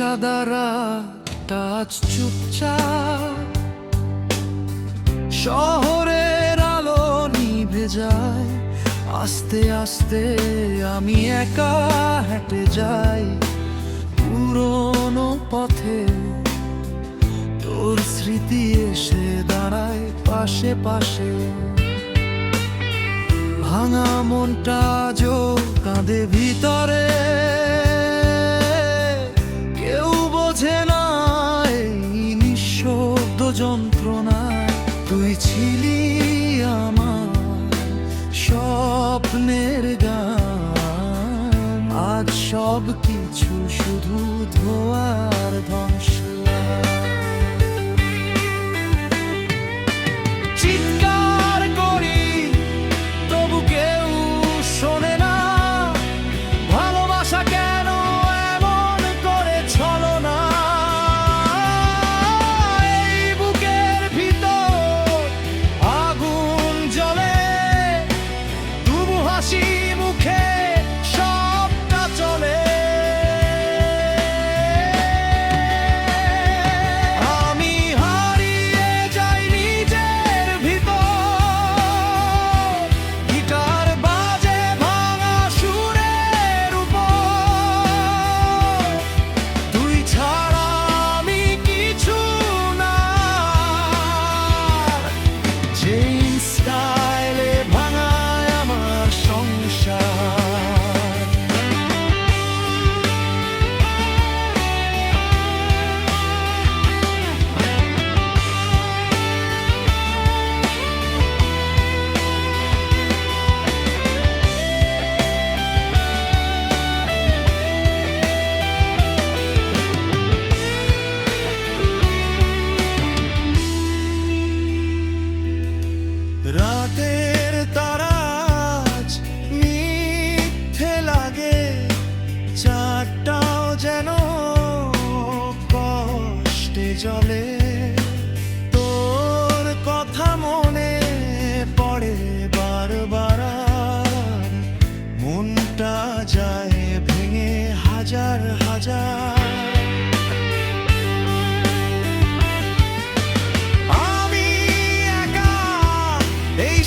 সাদা রাতটা আজ চুপচাপ, শহরের আলো নিভে যায়, আস্তে আস্তে আমি একা হেঁটে যাই পুরনো পথে। তোর স্মৃতি এসে দাঁড়ায় পাশে পাশে, ভাঙা মনটা আজও কাঁদে ভিতরে। কেউ বোঝে না এই নিঃশব্দ যন্ত্রণা, তুই ছিলি আমার স্বপ্নের গান। আজ সব কিছু শুধু ধোয়ার ধ্বংস। চিৎকার করি তবু কেউ শোনে না, ভালোবাসা কেন এমন করে ছলনা। এই বুকের ভিতর আগুন জ্বলে, তবু হাসি মুখে সবটা চলে। আমি হারিয়ে যাই নিজের ভিতর, গিটার বাজে ভাঙা সুরের উপর। তুই ছাড়া আমি কিছু না, চেইন স্টাইলে ভাঙায় আমার সংসার। রাতের তারাজ মিথ্যে লাগে, চারটাও যেন কষ্টে জ্বলে। তোর কথা মনে পড়ে বারবার, আর মনটা যায় ভেঙে হাজার হাজার। আমি একা এই